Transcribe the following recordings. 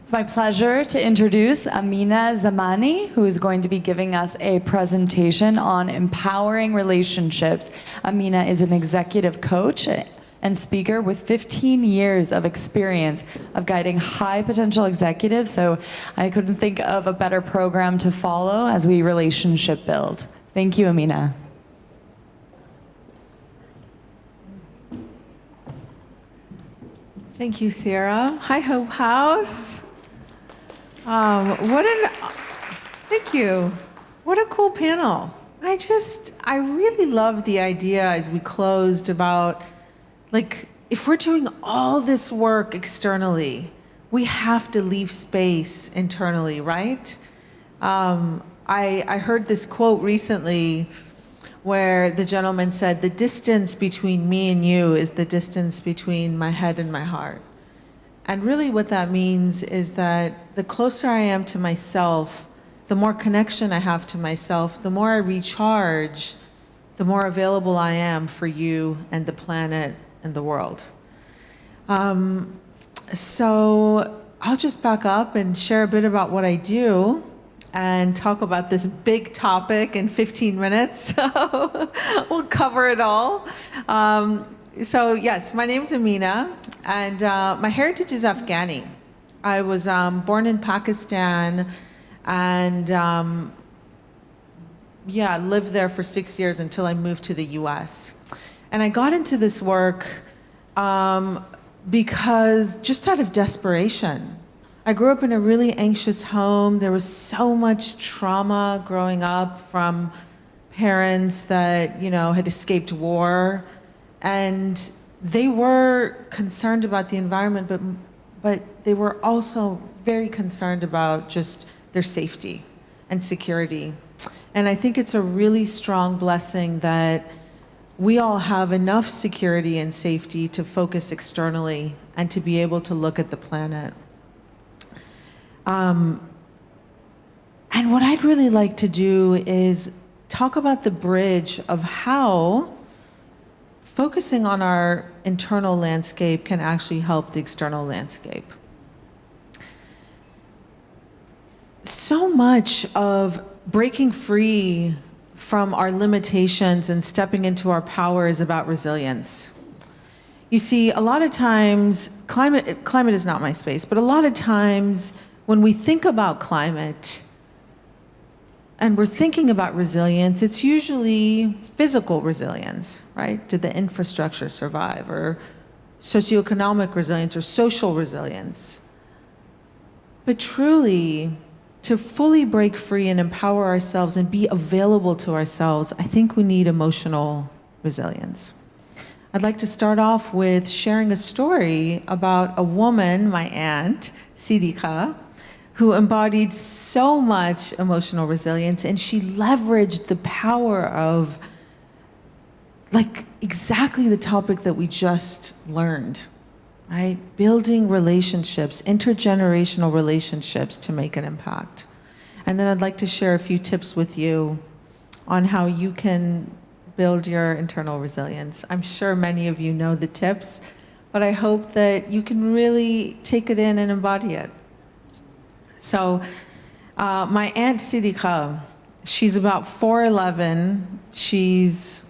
It's my pleasure to introduce Amina Zamani, who is going to be giving us a presentation on empowering relationships. Amina is an executive coach and speaker with 15 years of experience of guiding high potential executives, so I couldn't think of a better program to follow as we relationship build. Thank you, Amina. Thank you, Sarah. Hi, Hope House. Thank you. What a cool panel. I really love the idea as we closed about, like, if we're doing all this work externally, we have to leave space internally, right? I heard this quote recently where the gentleman said, the distance between me and you is the distance between my head and my heart. And really what that means is that the closer I am to myself, the more connection I have to myself, the more I recharge, the more available I am for you and the planet and the world. So I'll just back up and share a bit about what I do and talk about this big topic in 15 minutes. So we'll cover it all. So yes, my name's Amina, and my heritage is Afghani. I was born in Pakistan and lived there for 6 years until I moved to the US. And I got into this work because just out of desperation. I grew up in a really anxious home. There was so much trauma growing up from parents that, had escaped war. And they were concerned about the environment, but they were also very concerned about just their safety and security. And I think it's a really strong blessing that we all have enough security and safety to focus externally and to be able to look at the planet. And what I'd really like to do is talk about the bridge of how focusing on our internal landscape can actually help the external landscape. So much of breaking free from our limitations and stepping into our power is about resilience. You see, a lot of times, climate is not my space, but a lot of times when we think about climate and we're thinking about resilience, it's usually physical resilience, right? Did the infrastructure survive? Or socioeconomic resilience or social resilience. But truly, to fully break free and empower ourselves and be available to ourselves, I think we need emotional resilience. I'd like to start off with sharing a story about a woman, my aunt, Sidika, who embodied so much emotional resilience, and she leveraged the power of exactly the topic that we just learned, right? Building relationships, intergenerational relationships to make an impact. And then I'd like to share a few tips with you on how you can build your internal resilience. I'm sure many of you know the tips, but I hope that you can really take it in and embody it. So my aunt Sidika, she's about 4'11". She's,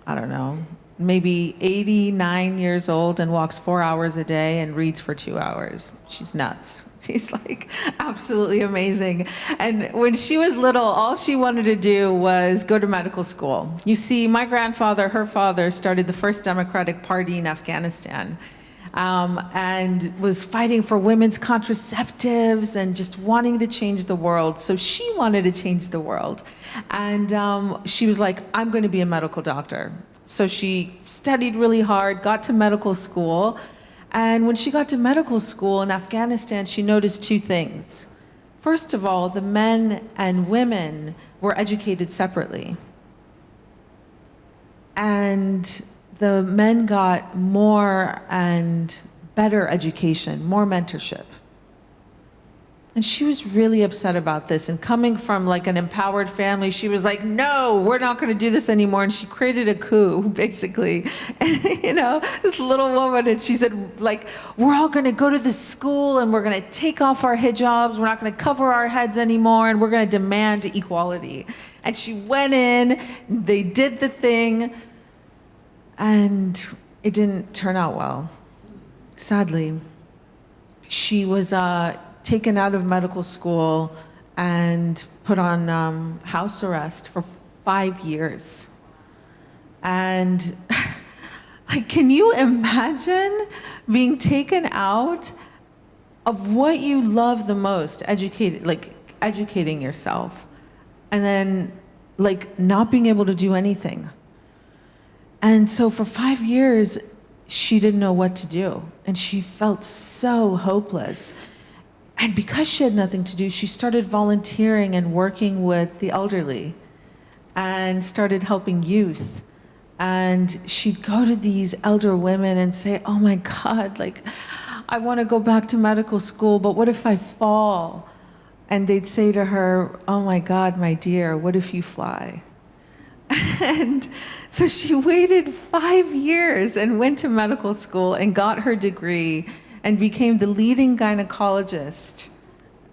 I don't know, maybe 89 years old and walks 4 hours a day and reads for 2 hours. She's nuts. She's absolutely amazing. And when she was little, all she wanted to do was go to medical school. You see, my grandfather, her father, started the first Democratic Party in Afghanistan. And was fighting for women's contraceptives and just wanting to change the world. So she wanted to change the world. And she was like, I'm going to be a medical doctor. So she studied really hard, got to medical school. And when she got to medical school in Afghanistan, she noticed two things. First of all, the men and women were educated separately. And the men got more and better education, more mentorship. And she was really upset about this. And coming from like an empowered family, she was like, no, we're not going to do this anymore. And she created a coup, basically. And, this little woman, and she said, like, we're all going to go to this school and we're going to take off our hijabs. We're not going to cover our heads anymore. And we're going to demand equality. And she went in, they did the thing, and it didn't turn out well. Sadly, she was taken out of medical school and put on house arrest for 5 years. And like, can you imagine being taken out of what you love the most, educating yourself, and then like not being able to do anything? And so for 5 years, she didn't know what to do, and she felt so hopeless. And because she had nothing to do, she started volunteering and working with the elderly and started helping youth. And she'd go to these elder women and say, oh my God, like, I want to go back to medical school, but what if I fall? And they'd say to her, oh my God, my dear, what if you fly? And so she waited 5 years and went to medical school and got her degree and became the leading gynecologist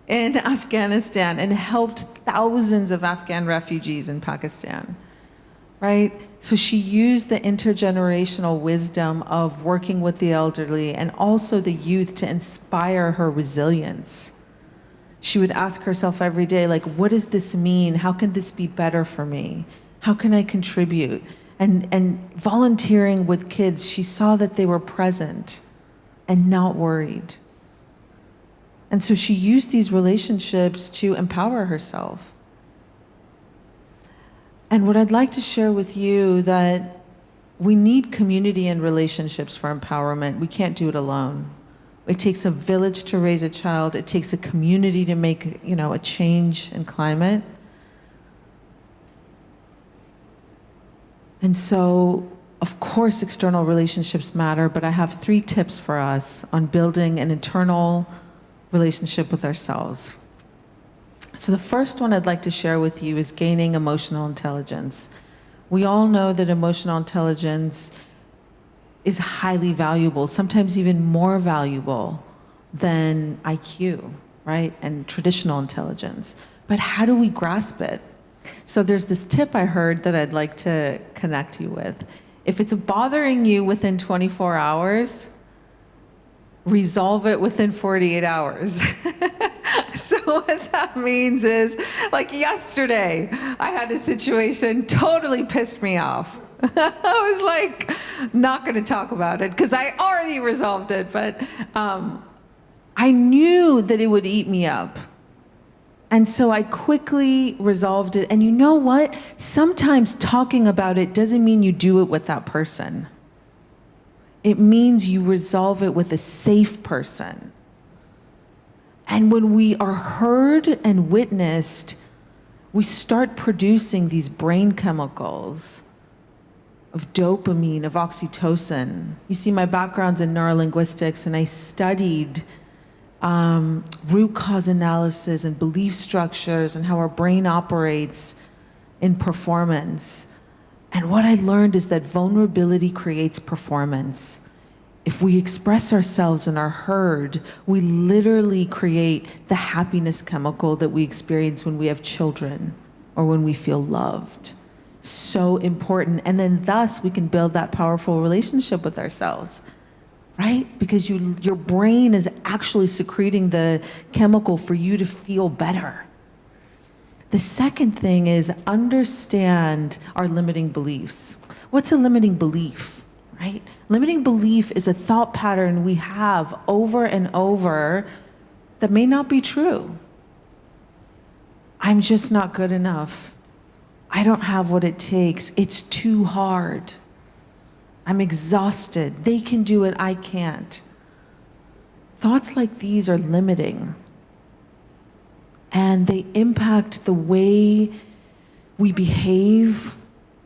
in Afghanistan and helped thousands of Afghan refugees in Pakistan, right? So she used the intergenerational wisdom of working with the elderly and also the youth to inspire her resilience. She would ask herself every day, like, what does this mean? How can this be better for me? How can I contribute? And volunteering with kids, she saw that they were present and not worried. And so she used these relationships to empower herself. And what I'd like to share with you, that we need community and relationships for empowerment. We can't do it alone. It takes a village to raise a child. It takes a community to make, a change in climate. And so, of course, external relationships matter, but I have 3 tips for us on building an internal relationship with ourselves. So the first one I'd like to share with you is gaining emotional intelligence. We all know that emotional intelligence is highly valuable, sometimes even more valuable than IQ, right? And traditional intelligence. But how do we grasp it? So there's this tip I heard that I'd like to connect you with. If it's bothering you within 24 hours, resolve it within 48 hours. So what that means is, like yesterday, I had a situation totally pissed me off. I was like, not going to talk about it because I already resolved it, but I knew that it would eat me up. And so I quickly resolved it. And you know what? Sometimes talking about it doesn't mean you do it with that person. It means you resolve it with a safe person. And when we are heard and witnessed, we start producing these brain chemicals of dopamine, of oxytocin. You see, my background's in neurolinguistics, and I studied root cause analysis and belief structures and how our brain operates in performance. And what I learned is that vulnerability creates performance. If we express ourselves and are heard, we literally create the happiness chemical that we experience when we have children or when we feel loved. So important. And then thus we can build that powerful relationship with ourselves. Right? Because your brain is actually secreting the chemical for you to feel better. The second thing is understand our limiting beliefs. What's a limiting belief, right? Limiting belief is a thought pattern we have over and over that may not be true. I'm just not good enough. I don't have what it takes. It's too hard. I'm exhausted. They can do it, I can't. Thoughts like these are limiting. And they impact the way we behave,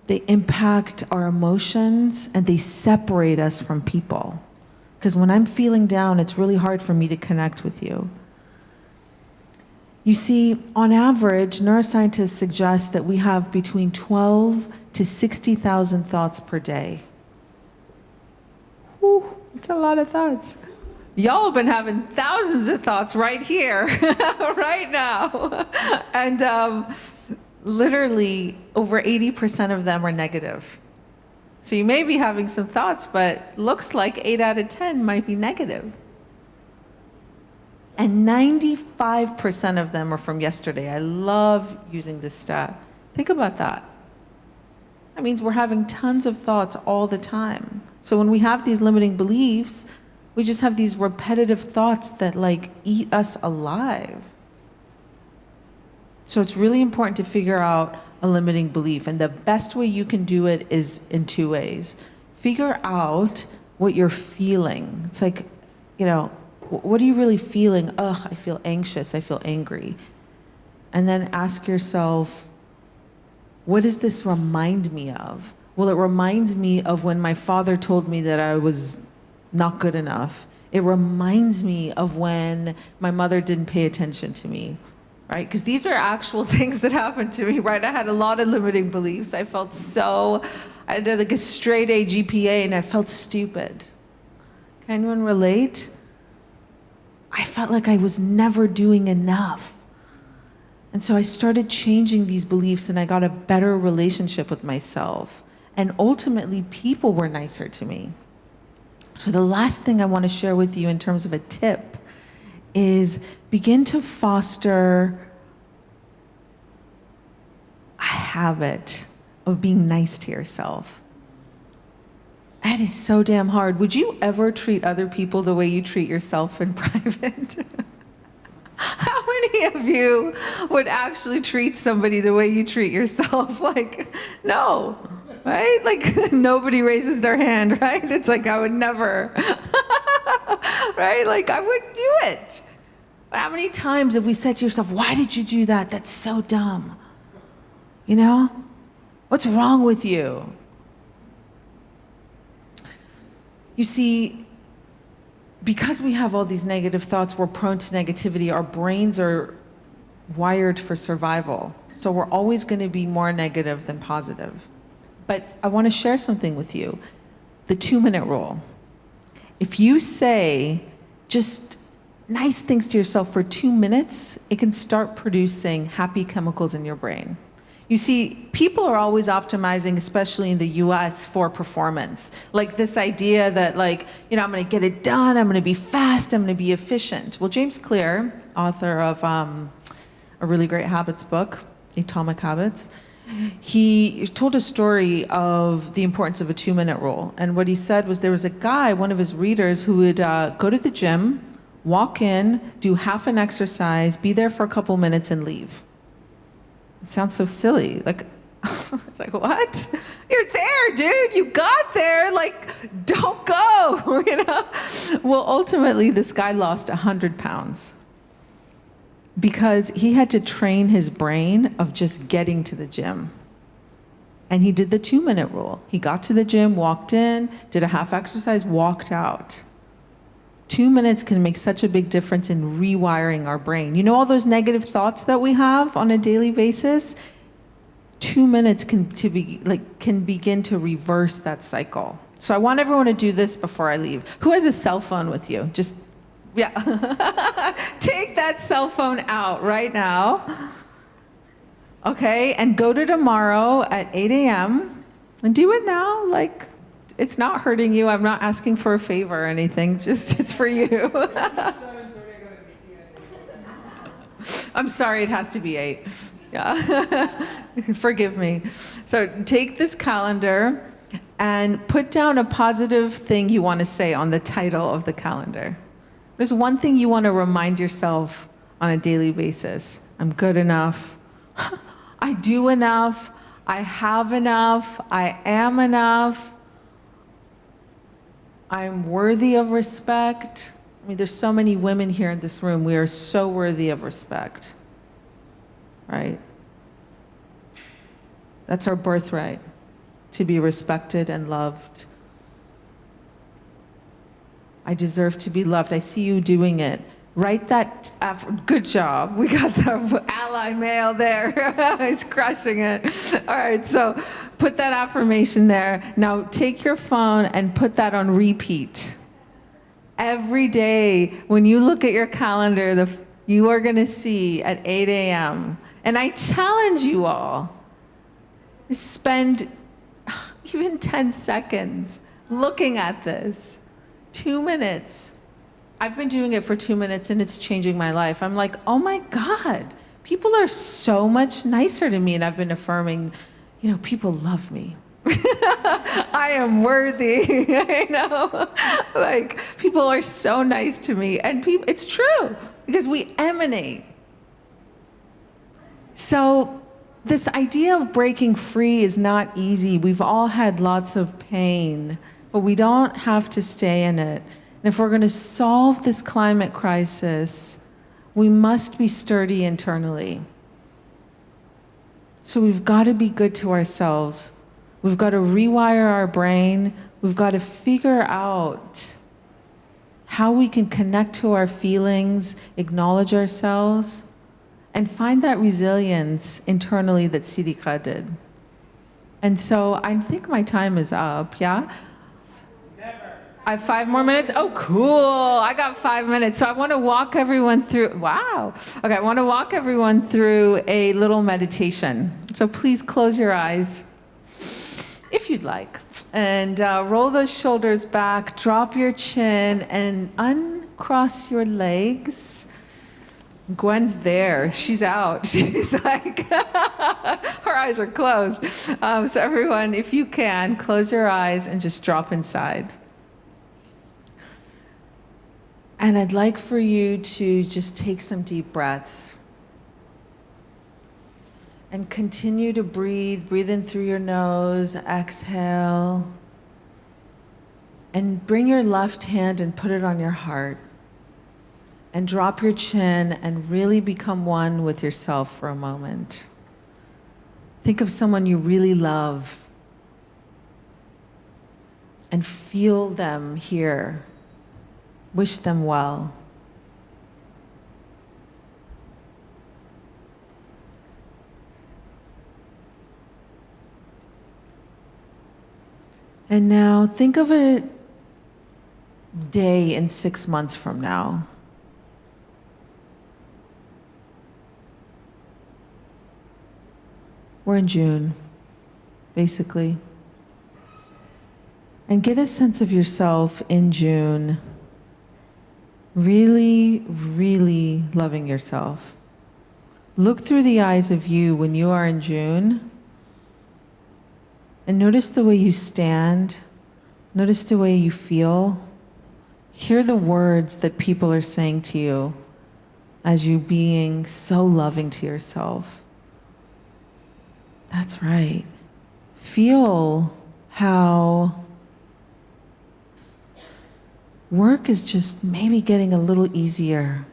they impact our emotions, and they separate us from people. Because when I'm feeling down, it's really hard for me to connect with you. You see, on average, neuroscientists suggest that we have between 12 to 60,000 thoughts per day. Whew, it's a lot of thoughts. Y'all have been having thousands of thoughts right here, right now. And literally over 80% of them are negative. So you may be having some thoughts, but looks like 8 out of 10 might be negative. And 95% of them are from yesterday. I love using this stat. Think about that. That means we're having tons of thoughts all the time. So when we have these limiting beliefs, we just have these repetitive thoughts that like eat us alive. So it's really important to figure out a limiting belief. And the best way you can do it is in 2 ways. Figure out what you're feeling. It's like, you know, what are you really feeling? Ugh, I feel anxious, I feel angry. And then ask yourself, what does this remind me of? Well, it reminds me of when my father told me that I was not good enough. It reminds me of when my mother didn't pay attention to me, right? Because these are actual things that happened to me, right? I had a lot of limiting beliefs. I had like a straight A GPA and I felt stupid. Can anyone relate? I felt like I was never doing enough. And so I started changing these beliefs and I got a better relationship with myself. And ultimately, people were nicer to me. So the last thing I want to share with you in terms of a tip is begin to foster a habit of being nice to yourself. That is so damn hard. Would you ever treat other people the way you treat yourself in private? How many of you would actually treat somebody the way you treat yourself? Like, no, right? Like, nobody raises their hand, right? It's like, I would never, right? Like, I wouldn't do it. How many times have we said to yourself, why did you do that? That's so dumb. You know? What's wrong with you? You see, because we have all these negative thoughts, we're prone to negativity. Our brains are wired for survival. So we're always going to be more negative than positive. But I want to share something with you. The 2-minute rule. If you say just nice things to yourself for 2 minutes, it can start producing happy chemicals in your brain. You see, people are always optimizing, especially in the US, for performance. Like this idea that like, you know, I'm gonna get it done, I'm gonna be fast, I'm gonna be efficient. Well, James Clear, author of a really great habits book, Atomic Habits, he told a story of the importance of a 2-minute rule. And what he said was there was a guy, one of his readers, who would go to the gym, walk in, do half an exercise, be there for a couple minutes and leave. It sounds so silly. Like, it's like, what? You're there, dude. You got there. Like, don't go, you know? Well, ultimately, this guy lost 100 pounds because he had to train his brain of just getting to the gym. And he did the 2-minute rule. He got to the gym, walked in, did a half exercise, walked out. 2 minutes can make such a big difference in rewiring our brain. You know all those negative thoughts that we have on a daily basis? 2 minutes can begin to reverse that cycle. So I want everyone to do this before I leave. Who has a cell phone with you? Just, yeah. Take that cell phone out right now. Okay, and go to tomorrow at 8 a.m. and do it now. Like, it's not hurting you. I'm not asking for a favor or anything. Just, it's for you. I'm sorry, it has to be 8. Yeah. Forgive me. So take this calendar and put down a positive thing you want to say on the title of the calendar. There's one thing you want to remind yourself on a daily basis. I'm good enough. I do enough. I have enough. I am enough. I'm worthy of respect. I mean, there's so many women here in this room. We are so worthy of respect, right? That's our birthright, to be respected and loved. I deserve to be loved. I see you doing it. Write that, good job. We got the ally male there. He's crushing it. All right, so put that affirmation there. Now take your phone and put that on repeat. Every day when you look at your calendar, you are going to see at 8 a.m. And I challenge you all to spend even 10 seconds looking at this. 2 minutes. I've been doing it for 2 minutes and it's changing my life. I'm like, oh my God, people are so much nicer to me. And I've been affirming, people love me. I am worthy, like people are so nice to me, and it's true because we emanate. So this idea of breaking free is not easy. We've all had lots of pain, but we don't have to stay in it. And if we're going to solve this climate crisis, we must be sturdy internally. So we've got to be good to ourselves. We've got to rewire our brain. We've got to figure out how we can connect to our feelings, acknowledge ourselves, and find that resilience internally that Sidika did. And so I think my time is up, yeah? I have 5 more minutes? Oh, cool. I got 5 minutes. So I want to walk everyone through, wow. Okay, I want to walk everyone through a little meditation. So please close your eyes, if you'd like, and roll those shoulders back, drop your chin, and uncross your legs. Gwen's there. She's out. She's like, her eyes are closed. So everyone, if you can, close your eyes and just drop inside. And I'd like for you to just take some deep breaths. And continue to breathe. Breathe in through your nose, exhale. And bring your left hand and put it on your heart. And drop your chin and really become one with yourself for a moment. Think of someone you really love. And feel them here. Wish them well. And now think of a day in 6 months from now. We're in June, basically. And get a sense of yourself in June, really, really loving yourself. Look through the eyes of you when you are in June. And notice the way you stand, notice the way you feel. Hear the words that people are saying to you as you being so loving to yourself. That's right. Feel how work is just maybe getting a little easier.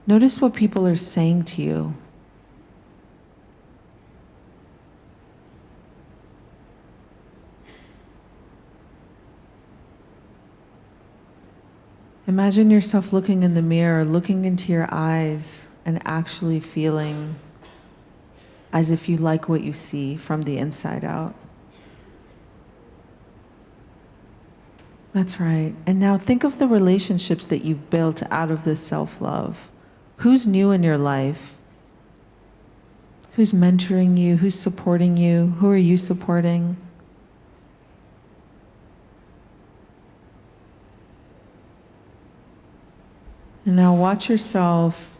Notice what people are saying to you. Imagine yourself looking in the mirror, looking into your eyes, and actually feeling as if you like what you see from the inside out. That's right. And now think of the relationships that you've built out of this self-love. Who's new in your life? Who's mentoring you? Who's supporting you? Who are you supporting? And now watch yourself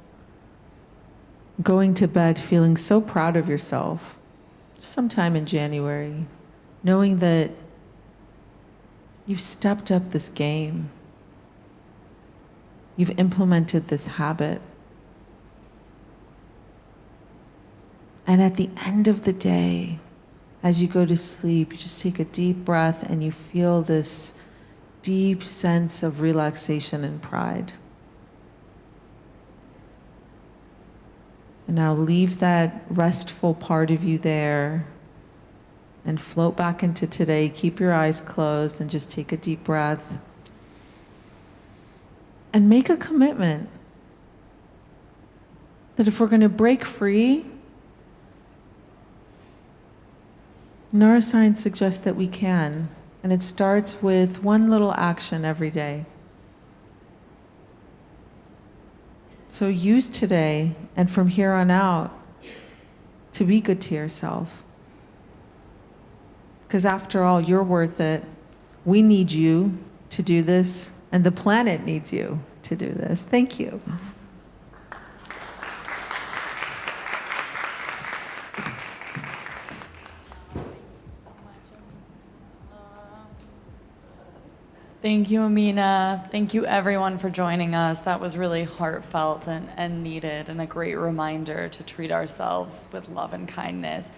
going to bed feeling so proud of yourself, sometime in January, knowing that you've stepped up this game. You've implemented this habit. And at the end of the day, as you go to sleep, you just take a deep breath and you feel this deep sense of relaxation and pride. And now leave that restful part of you there and float back into today. Keep your eyes closed and just take a deep breath. and make a commitment that if we're going to break free, neuroscience suggests that we can, and it starts with one little action every day. So use today and from here on out to be good to yourself. Because after all, you're worth it. We need you to do this, and the planet needs you to do this. Thank you. Thank you, Amina. Thank you, everyone, for joining us. That was really heartfelt and needed, and a great reminder to treat ourselves with love and kindness.